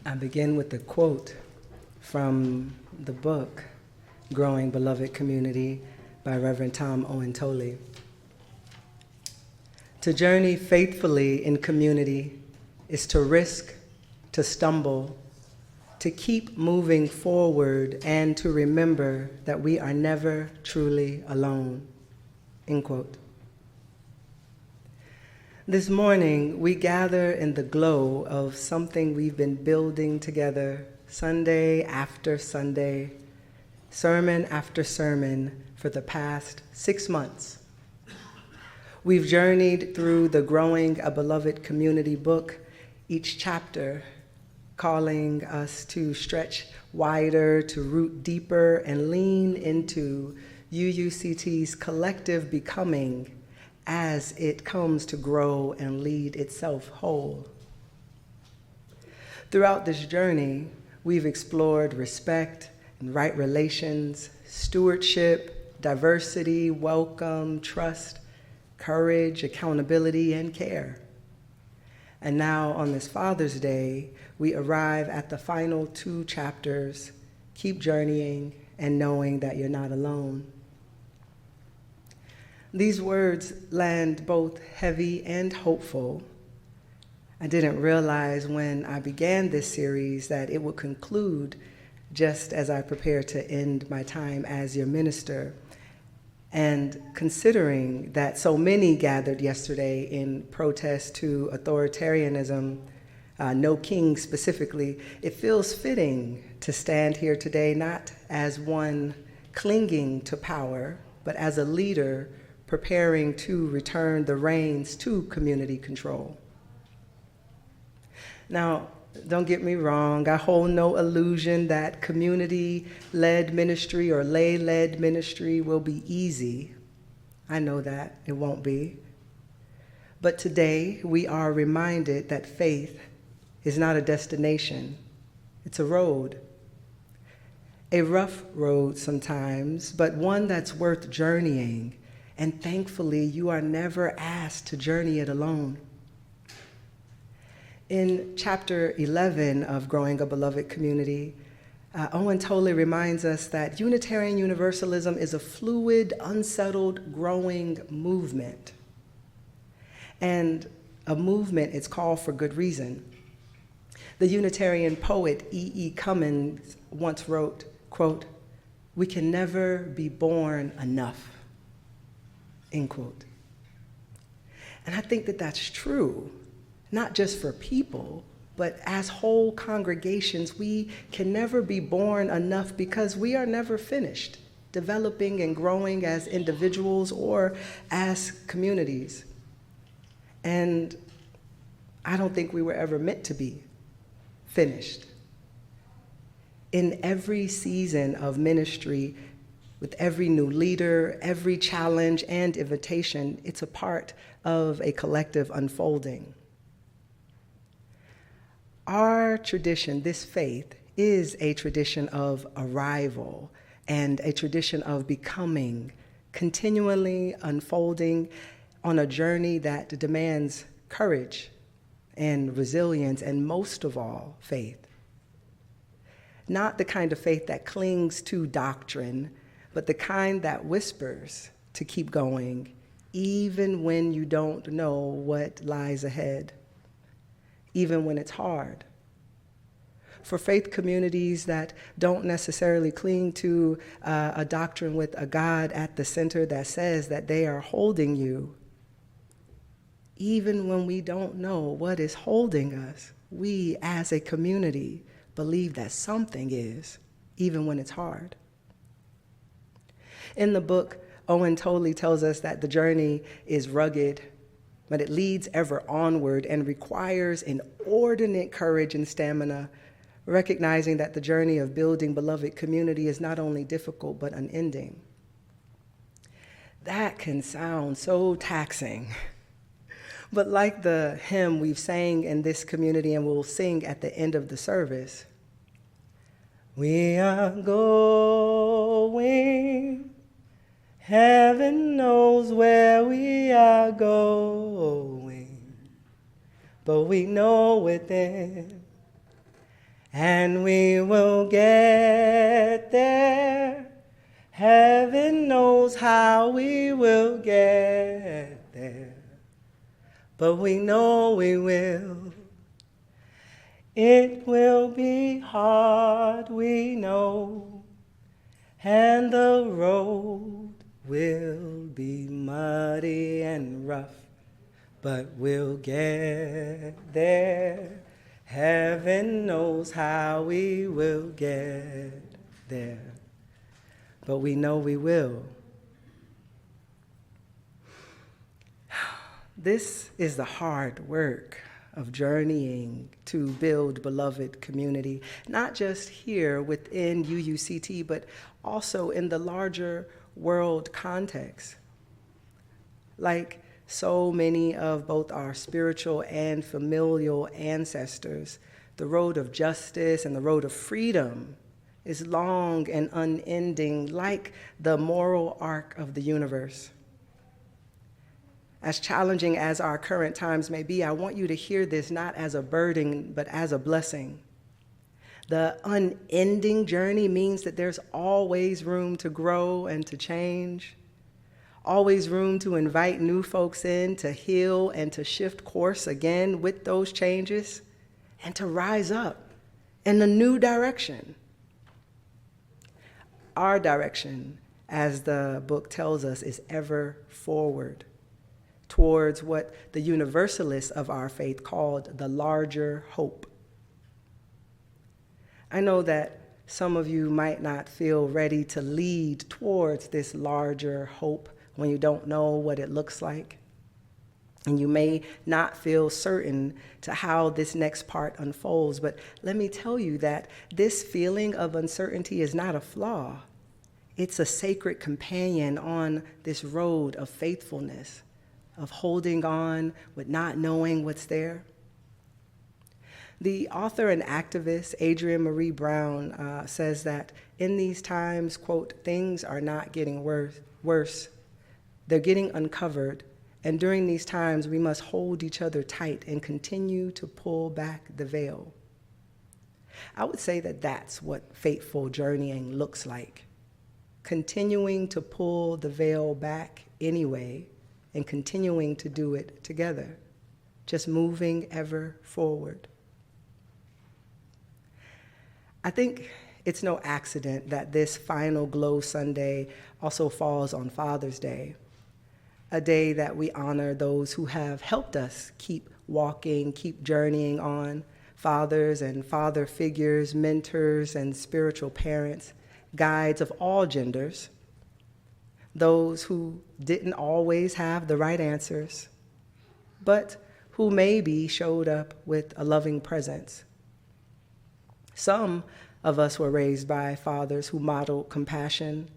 I begin with a quote from the book, Growing Beloved Community by Reverend Tom Owen Tolley. To journey faithfully in community is to risk, to stumble, to keep moving forward, and to remember that we are never truly alone, end quote. This morning, we gather in the glow of something we've been building together Sunday after Sunday, sermon after sermon for the past 6 months. We've journeyed through the Growing a Beloved Community book, each chapter calling us to stretch wider, to root deeper, and lean into UUCT's collective becoming as it comes to grow and lead itself whole. Throughout this journey, we've explored respect and right relations, stewardship, diversity, welcome, trust, courage, accountability, and care. And now on this Father's Day, we arrive at the final 2 chapters, keep journeying and knowing that you're not alone. These words land both heavy and hopeful. I didn't realize when I began this series that it would conclude just as I prepare to end my time as your minister. And considering that so many gathered yesterday in protest to authoritarianism, no king specifically, it feels fitting to stand here today not as one clinging to power, but as a leader preparing to return the reins to community control. Now, don't get me wrong, I hold no illusion that community-led ministry or lay-led ministry will be easy. I know that it won't be. But today, we are reminded that faith is not a destination, it's a road. A rough road sometimes, but one that's worth journeying. And thankfully, you are never asked to journey it alone. In chapter 11 of Growing a Beloved Community, Owen Tolley reminds us that Unitarian Universalism is a fluid, unsettled, growing movement. And a movement is called for good reason. The Unitarian poet E.E. Cummins once wrote, quote, "We can never be born enough," end quote. And I think that that's true, not just for people, but as whole congregations, we can never be born enough because we are never finished developing and growing as individuals or as communities. And I don't think we were ever meant to be finished. In every season of ministry, with every new leader, every challenge and invitation, it's a part of a collective unfolding. Our tradition, this faith, is a tradition of arrival and a tradition of becoming, continually unfolding on a journey that demands courage and resilience and, most of all, faith. Not the kind of faith that clings to doctrine, but the kind that whispers to keep going, even when you don't know what lies ahead, even when it's hard. For faith communities that don't necessarily cling to a doctrine with a God at the center that says that they are holding you, even when we don't know what is holding us, we as a community believe that something is, even when it's hard. In the book, Owen Tolley tells us that the journey is rugged, but it leads ever onward and requires inordinate courage and stamina, recognizing that the journey of building beloved community is not only difficult, but unending. That can sound so taxing. But like the hymn we've sang in this community and we'll sing at the end of the service, we are going, heaven knows where we are going, but we know within and we will get there. Heaven knows how we will get there, but we know we will. It will be hard, we know, and the road will be muddy and rough, but we'll get there. Heaven knows how we will get there, but we know we will. This is the hard work of journeying to build beloved community, not just here within UUCT, but also in the larger world context. Like so many of both our spiritual and familial ancestors, the road of justice and the road of freedom is long and unending, like the moral arc of the universe. As challenging as our current times may be, I want you to hear this not as a burden, but as a blessing. The unending journey means that there's always room to grow and to change, always room to invite new folks in, to heal and to shift course again with those changes, and to rise up in a new direction. Our direction, as the book tells us, is ever forward, towards what the universalists of our faith called the larger hope. I know that some of you might not feel ready to lead towards this larger hope when you don't know what it looks like. And you may not feel certain to how this next part unfolds, but let me tell you that this feeling of uncertainty is not a flaw. It's a sacred companion on this road of faithfulness, of holding on with not knowing what's there. The author and activist Adrienne Marie Brown says that in these times, quote, things are not getting worse. They're getting uncovered. And during these times, we must hold each other tight and continue to pull back the veil. I would say that that's what faithful journeying looks like. Continuing to pull the veil back anyway, and continuing to do it together, just moving ever forward. I think it's no accident that this final Glow Sunday also falls on Father's Day, a day that we honor those who have helped us keep walking, keep journeying on, fathers and father figures, mentors and spiritual parents, guides of all genders, those who didn't always have the right answers, but who maybe showed up with a loving presence. Some of us were raised by fathers who modeled compassion.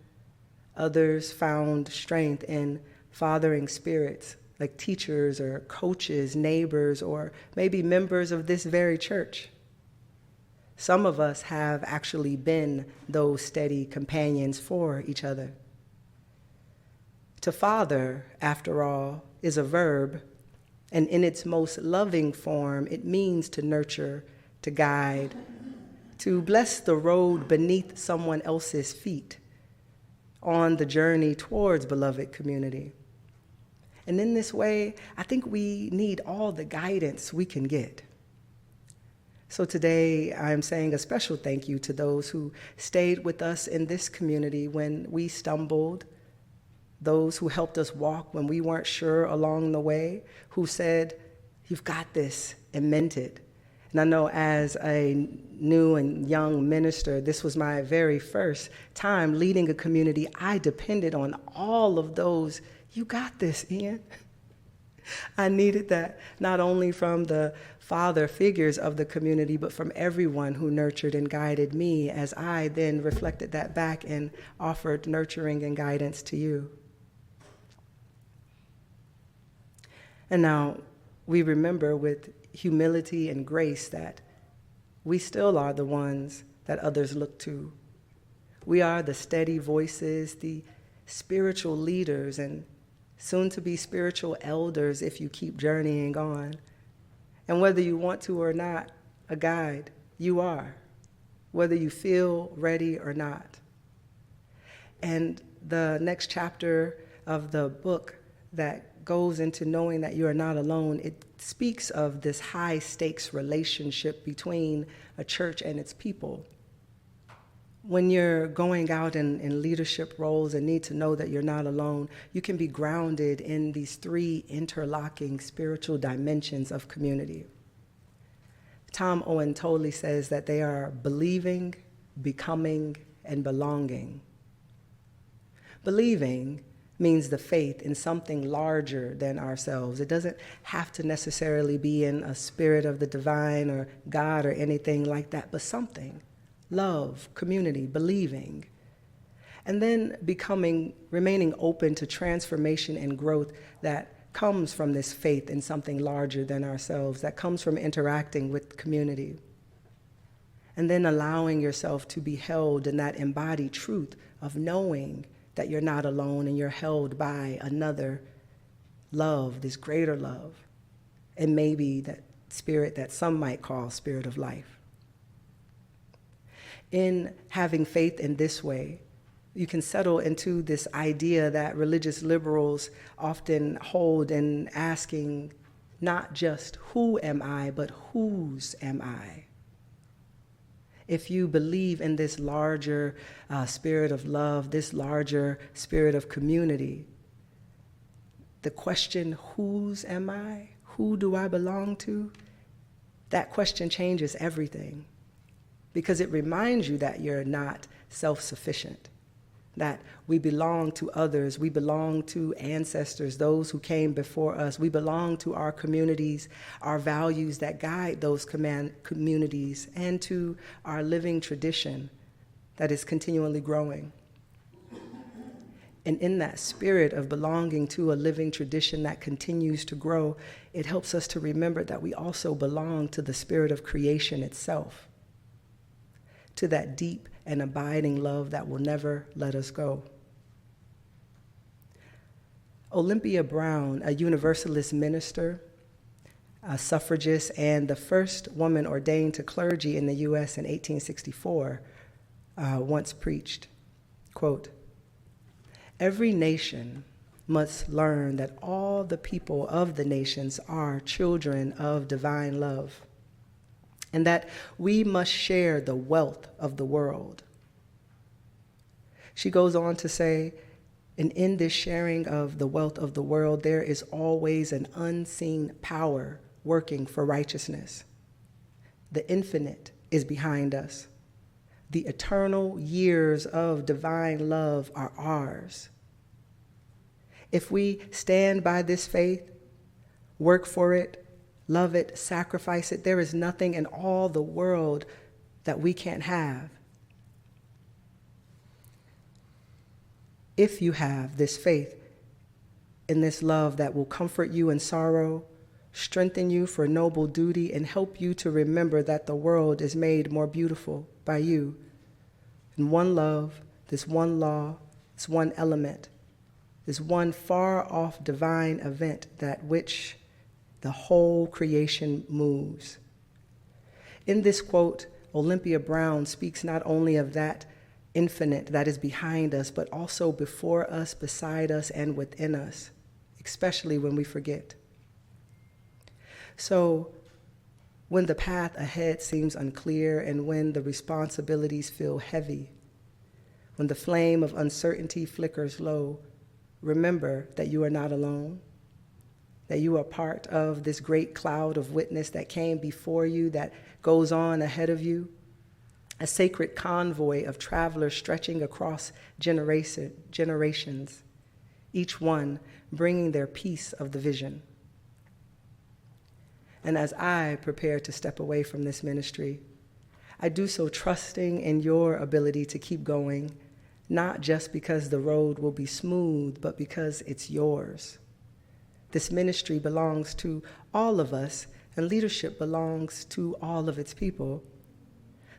Others found strength in fathering spirits, like teachers or coaches, neighbors, or maybe members of this very church. Some of us have actually been those steady companions for each other. To father, after all, is a verb, and in its most loving form, it means to nurture, to guide, to bless the road beneath someone else's feet on the journey towards beloved community. And in this way, I think we need all the guidance we can get. So today, I'm saying a special thank you to those who stayed with us in this community when we stumbled, those who helped us walk when we weren't sure along the way, who said, "You've got this," and meant it. And I know as a new and young minister, this was my very first time leading a community. I depended on all of those, "You got this, Ian." I needed that not only from the father figures of the community, but from everyone who nurtured and guided me as I then reflected that back and offered nurturing and guidance to you. And now we remember with humility and grace that we still are the ones that others look to. We are the steady voices, the spiritual leaders, and soon to be spiritual elders if you keep journeying on. And whether you want to or not, a guide, you are. whether you feel ready or not. And the next chapter of the book that goes into knowing that you are not alone, it speaks of this high stakes relationship between a church and its people. When you're going out in leadership roles and need to know that you're not alone, you can be grounded in these three interlocking spiritual dimensions of community. Tom Owen Tolley says that they are believing, becoming, and belonging. Believing means the faith in something larger than ourselves. It doesn't have to necessarily be in a spirit of the divine or God or anything like that, but something. Love, community, believing. And then becoming, remaining open to transformation and growth that comes from this faith in something larger than ourselves, that comes from interacting with community. And then allowing yourself to be held in that embodied truth of knowing that you're not alone and you're held by another love, this greater love, and maybe that spirit that some might call spirit of life. In having faith in this way, you can settle into this idea that religious liberals often hold in asking not just who am I, but whose am I? If you believe in this larger spirit of love, this larger spirit of community, the question, whose am I? Who do I belong to? That question changes everything, because it reminds you that you're not self-sufficient, that we belong to others, we belong to ancestors, those who came before us, we belong to our communities, our values that guide those communities, and to our living tradition that is continually growing. And in that spirit of belonging to a living tradition that continues to grow, it helps us to remember that we also belong to the spirit of creation itself, to that deep and abiding love that will never let us go. Olympia Brown, a Universalist minister, a suffragist, and the first woman ordained to clergy in the U.S. in 1864, once preached, quote, "Every nation must learn that all the people of the nations are children of divine love, and that we must share the wealth of the world." She goes on to say, and in this sharing of the wealth of the world, there is always an unseen power working for righteousness. The infinite is behind us. The eternal years of divine love are ours. If we stand by this faith, work for it, love it, sacrifice it, there is nothing in all the world that we can't have. If you have this faith in this love that will comfort you in sorrow, strengthen you for noble duty, and help you to remember that the world is made more beautiful by you, in one love, this one law, this one element, this one far-off divine event that which the whole creation moves. In this quote, Olympia Brown speaks not only of that infinite that is behind us, but also before us, beside us, and within us, especially when we forget. So when the path ahead seems unclear and when the responsibilities feel heavy, when the flame of uncertainty flickers low, remember that you are not alone, that you are part of this great cloud of witness that came before you, that goes on ahead of you, a sacred convoy of travelers stretching across generations, each one bringing their piece of the vision. And as I prepare to step away from this ministry, I do so trusting in your ability to keep going, not just because the road will be smooth, but because it's yours. This ministry belongs to all of us, and leadership belongs to all of its people.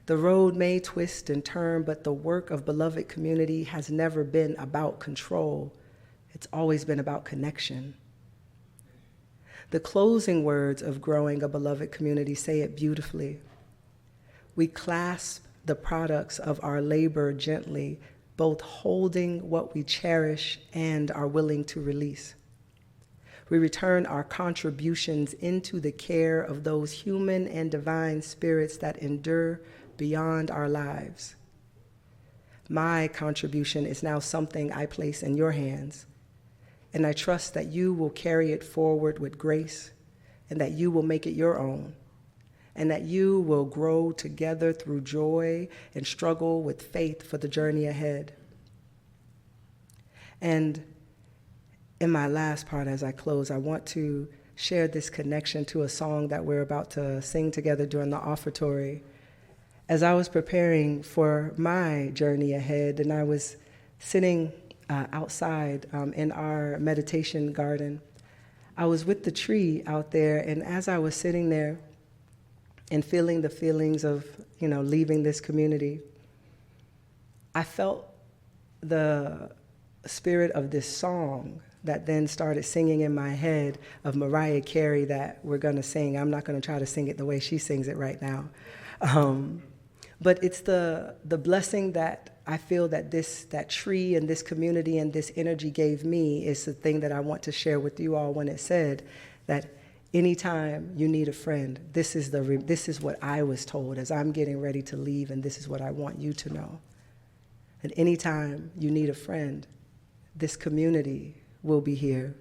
The road may twist and turn, but the work of beloved community has never been about control. It's always been about connection. The closing words of growing a beloved community say it beautifully. We clasp the products of our labor gently, both holding what we cherish and are willing to release. We return our contributions into the care of those human and divine spirits that endure beyond our lives. My contribution is now something I place in your hands, and I trust that you will carry it forward with grace, and that you will make it your own, and that you will grow together through joy and struggle with faith for the journey ahead. And in my last part, as I close, I want to share this connection to a song that we're about to sing together during the offertory. As I was preparing for my journey ahead, and I was sitting outside in our meditation garden, I was with the tree out there, and as I was sitting there and feeling the feelings of, leaving this community, I felt the spirit of this song that then started singing in my head of Mariah Carey that we're going to sing. I'm not going to try to sing it the way she sings it right now. But it's the blessing that I feel that that tree and this community and this energy gave me is the thing that I want to share with you all when it said that anytime you need a friend, this is what I was told as I'm getting ready to leave, and this is what I want you to know. And anytime you need a friend, this community will be here.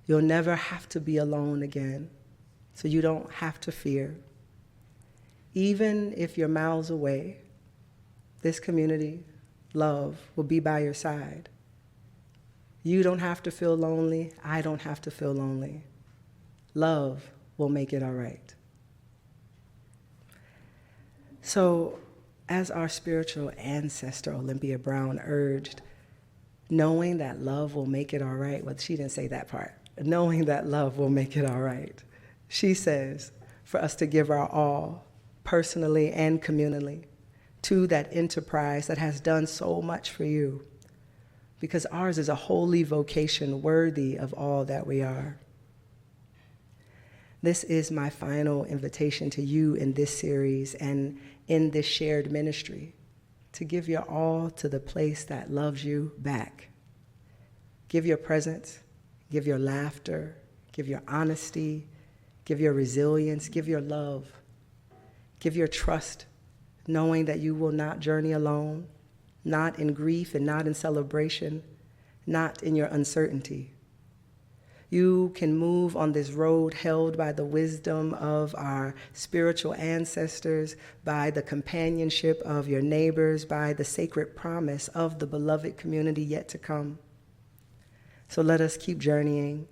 You'll never have to be alone again, so you don't have to fear. Even if you're miles away, this community, love, will be by your side. You don't have to feel lonely. I don't have to feel lonely. Love will make it all right. So, as our spiritual ancestor, Olympia Brown, urged, knowing that love will make it all right. Well, she didn't say that part. Knowing that love will make it all right. She says for us to give our all, personally and communally, to that enterprise that has done so much for you, because ours is a holy vocation worthy of all that we are. This is my final invitation to you in this series and in this shared ministry, to give your all to the place that loves you back. Give your presence, give your laughter, give your honesty, give your resilience, give your love, give your trust, knowing that you will not journey alone, not in grief and not in celebration, not in your uncertainty. You can move on this road held by the wisdom of our spiritual ancestors, by the companionship of your neighbors, by the sacred promise of the beloved community yet to come. So let us keep journeying,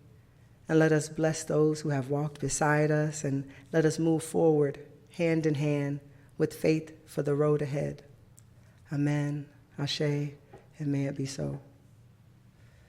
and let us bless those who have walked beside us, and let us move forward hand in hand with faith for the road ahead. Amen, Ashe, and may it be so.